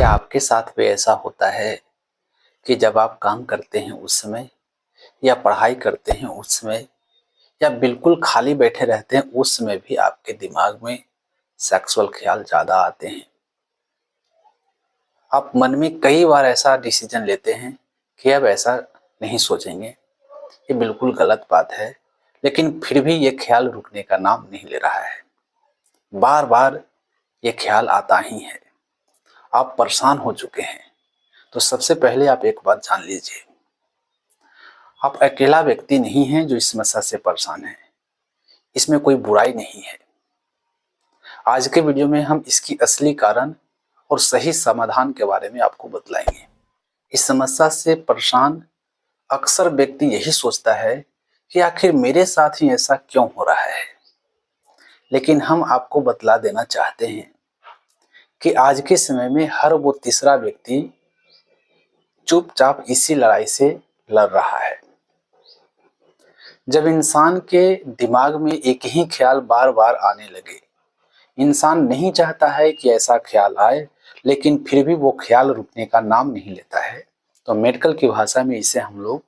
क्या आपके साथ भी ऐसा होता है कि जब आप काम करते हैं उस समय या पढ़ाई करते हैं उस समय या बिल्कुल खाली बैठे रहते हैं उस समय भी आपके दिमाग में सेक्सुअल ख्याल ज़्यादा आते हैं? आप मन में कई बार ऐसा डिसीजन लेते हैं कि अब ऐसा नहीं सोचेंगे, ये बिल्कुल गलत बात है, लेकिन फिर भी ये ख्याल रुकने का नाम नहीं ले रहा है। बार बार ये ख्याल आता ही है। आप परेशान हो चुके हैं। तो सबसे पहले आप एक बात जान लीजिए, आप अकेला व्यक्ति नहीं हैं जो इस समस्या से परेशान है। इसमें कोई बुराई नहीं है। आज के वीडियो में हम इसकी असली कारण और सही समाधान के बारे में आपको बतलाएंगे। इस समस्या से परेशान अक्सर व्यक्ति यही सोचता है कि आखिर मेरे साथ ही ऐसा क्यों हो रहा है। लेकिन हम आपको बतला देना चाहते हैं कि आज के समय में हर वो तीसरा व्यक्ति चुपचाप इसी लड़ाई से लड़ रहा है। जब इंसान के दिमाग में एक ही ख्याल बार बार आने लगे, इंसान नहीं चाहता है कि ऐसा ख्याल आए, लेकिन फिर भी वो ख्याल रुकने का नाम नहीं लेता है, तो मेडिकल की भाषा में इसे हम लोग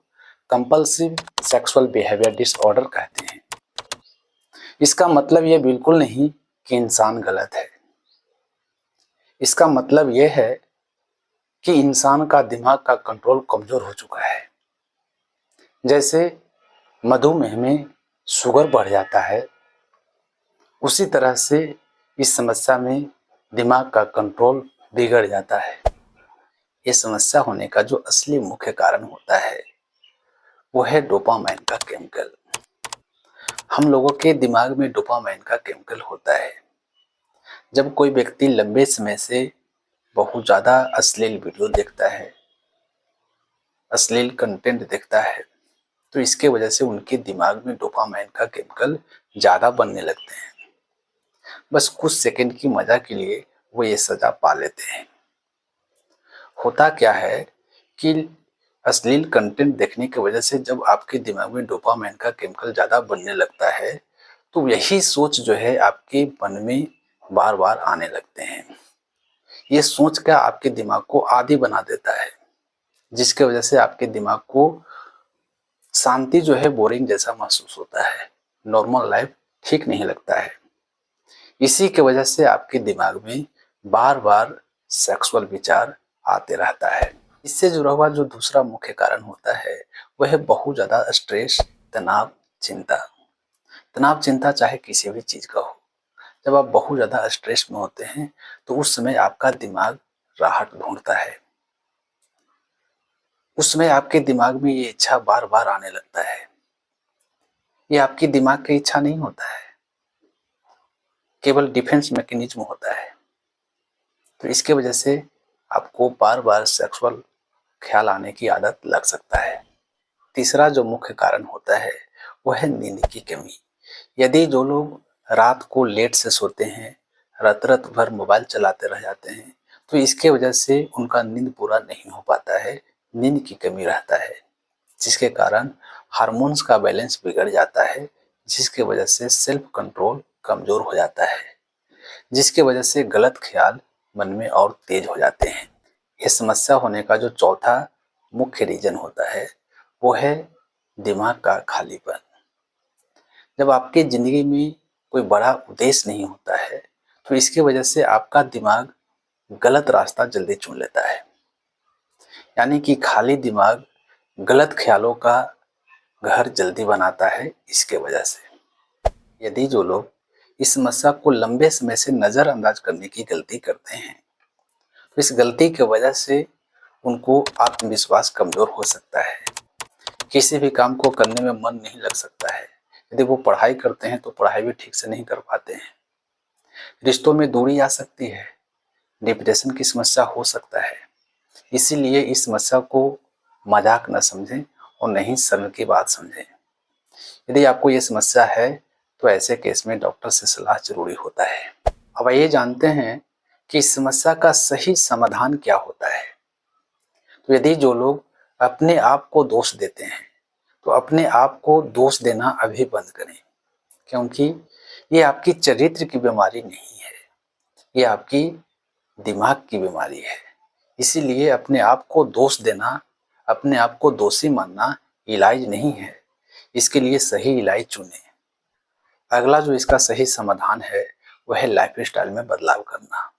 कंपल्सिव सेक्सुअल बिहेवियर डिसऑर्डर कहते हैं। इसका मतलब ये बिल्कुल नहीं कि इंसान गलत है। इसका मतलब यह है कि इंसान का दिमाग का कंट्रोल कमजोर हो चुका है। जैसे मधुमेह में शुगर बढ़ जाता है, उसी तरह से इस समस्या में दिमाग का कंट्रोल बिगड़ जाता है। ये समस्या होने का जो असली मुख्य कारण होता है वो है डोपामाइन का केमिकल। हम लोगों के दिमाग में डोपामाइन का केमिकल होता है। जब कोई व्यक्ति लंबे समय से बहुत ज़्यादा अश्लील वीडियो देखता है, अश्लील कंटेंट देखता है, तो इसके वजह से उनके दिमाग में डोपामाइन का केमिकल ज़्यादा बनने लगते हैं। बस कुछ सेकंड की मजा के लिए वो ये सजा पा लेते हैं। होता क्या है कि अश्लील कंटेंट देखने की वजह से जब आपके दिमाग में डोपामाइन का केमिकल ज़्यादा बनने लगता है, तो यही सोच जो है आपके मन में बार बार आने लगते हैं। ये सोच का आपके दिमाग को आदी बना देता है, जिसके वजह से आपके दिमाग को शांति जो है बोरिंग जैसा महसूस होता है। नॉर्मल लाइफ ठीक नहीं लगता है। इसी के वजह से आपके दिमाग में बार बार सेक्सुअल विचार आते रहता है। इससे जुड़ा हुआ जो दूसरा मुख्य कारण होता है वह है बहुत ज़्यादा स्ट्रेस, तनाव, चिंता। तनाव चिंता चाहे किसी भी चीज़ का हो, जब आप बहुत ज़्यादा स्ट्रेस में होते हैं तो उस समय आपका दिमाग राहत ढूंढता है। उस समय आपके दिमाग में ये इच्छा बार बार आने लगता है। ये आपकी दिमाग की इच्छा नहीं होता है, केवल डिफेंस मैकेनिज्म होता है। तो इसके वजह से आपको बार बार सेक्सुअल ख्याल आने की आदत लग सकता है। तीसरा जो मुख्य कारण होता है वह है नींद की कमी। यदि जो लोग रात को लेट से सोते हैं, रात भर मोबाइल चलाते रह जाते हैं, तो इसके वजह से उनका नींद पूरा नहीं हो पाता है, नींद की कमी रहता है, जिसके कारण हार्मोन्स का बैलेंस बिगड़ जाता है, जिसके वजह से सेल्फ कंट्रोल कमजोर हो जाता है, जिसके वजह से गलत ख्याल मन में और तेज हो जाते हैं। यह समस्या होने का जो चौथा मुख्य रीजन होता है वो है दिमाग का खालीपन। जब आपकी जिंदगी में कोई बड़ा उद्देश्य नहीं होता है तो इसकी वजह से आपका दिमाग गलत रास्ता जल्दी चुन लेता है। यानी कि खाली दिमाग गलत ख्यालों का घर जल्दी बनाता है। इसके वजह से यदि जो लोग इस समस्या को लंबे समय से नज़रअंदाज करने की गलती करते हैं, तो इस गलती की वजह से उनको आत्मविश्वास कमजोर हो सकता है, किसी भी काम को करने में मन नहीं लग सकता है। यदि वो पढ़ाई करते हैं तो पढ़ाई भी ठीक से नहीं कर पाते हैं, रिश्तों में दूरी आ सकती है, डिप्रेशन की समस्या हो सकता है। इसीलिए इस समस्या को मजाक न समझें और नहीं शर्म की बात समझें। यदि आपको ये समस्या है तो ऐसे केस में डॉक्टर से सलाह जरूरी होता है। अब ये जानते हैं कि इस समस्या का सही समाधान क्या होता है। तो यदि जो लोग अपने आप को दोष देते हैं तो अपने आप को दोष देना अभी बंद करें, क्योंकि ये आपकी चरित्र की बीमारी नहीं है, ये आपकी दिमाग की बीमारी है। इसीलिए अपने आप को दोष देना, अपने आप को दोषी मानना इलाज नहीं है। इसके लिए सही इलाज चुनें। अगला जो इसका सही समाधान है वह है लाइफस्टाइल में बदलाव करना।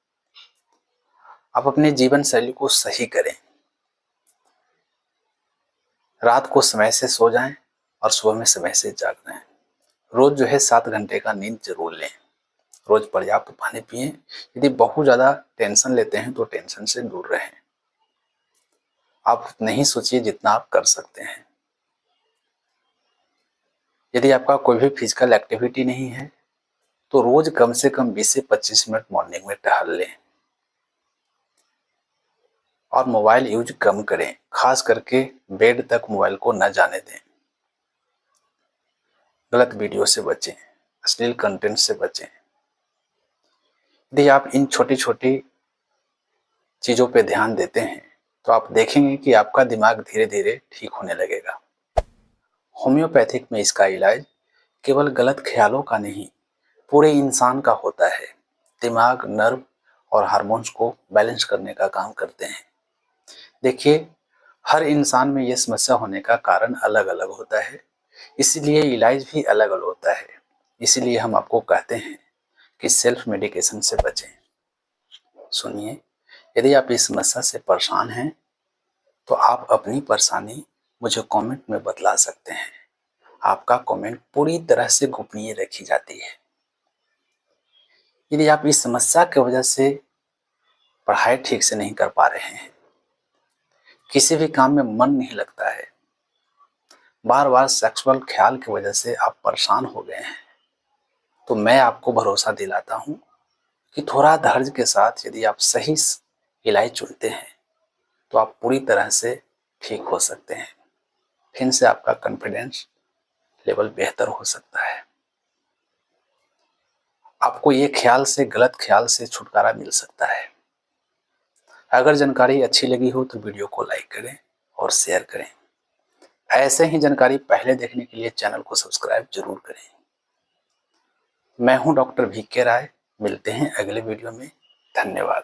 आप अपने जीवन शैली को सही करें। रात को समय से सो जाएं और सुबह में समय से जाग जाएं। रोज जो है 7 घंटे का नींद जरूर लें। रोज पर्याप्त पानी पिएं। यदि बहुत ज़्यादा टेंशन लेते हैं तो टेंशन से दूर रहें। आप नहीं सोचिए जितना आप कर सकते हैं। यदि आपका कोई भी फिजिकल एक्टिविटी नहीं है तो रोज कम से कम 20 से 25 मिनट मॉर्निंग में टहल लें। और मोबाइल यूज कम करें, खास करके बेड तक मोबाइल को न जाने दें। गलत वीडियो से बचें, अश्लील कंटेंट से बचें। यदि आप इन छोटी छोटी चीज़ों पे ध्यान देते हैं तो आप देखेंगे कि आपका दिमाग धीरे धीरे ठीक होने लगेगा। होम्योपैथिक में इसका इलाज केवल गलत ख्यालों का नहीं, पूरे इंसान का होता है। दिमाग, नर्व और हार्मोन्स को बैलेंस करने का काम करते हैं। देखिए, हर इंसान में यह समस्या होने का कारण अलग अलग होता है, इसीलिए इलाज भी अलग अलग होता है। इसीलिए हम आपको कहते हैं कि सेल्फ मेडिकेशन से बचें। सुनिए, यदि आप इस समस्या से परेशान हैं तो आप अपनी परेशानी मुझे कमेंट में बतला सकते हैं। आपका कमेंट पूरी तरह से गोपनीय रखी जाती है। यदि आप इस समस्या की वजह से पढ़ाई ठीक से नहीं कर पा रहे हैं, किसी भी काम में मन नहीं लगता है, बार बार सेक्सुअल ख्याल की वजह से आप परेशान हो गए हैं, तो मैं आपको भरोसा दिलाता हूँ कि थोड़ा धैर्य के साथ यदि आप सही इलाज चुनते हैं तो आप पूरी तरह से ठीक हो सकते हैं। फिर से आपका कॉन्फिडेंस लेवल बेहतर हो सकता है। आपको ये ख्याल से, गलत ख्याल से छुटकारा मिल सकता है। अगर जानकारी अच्छी लगी हो तो वीडियो को लाइक करें और शेयर करें। ऐसे ही जानकारी पहले देखने के लिए चैनल को सब्सक्राइब जरूर करें। मैं हूं डॉक्टर VK राय। मिलते हैं अगले वीडियो में। धन्यवाद।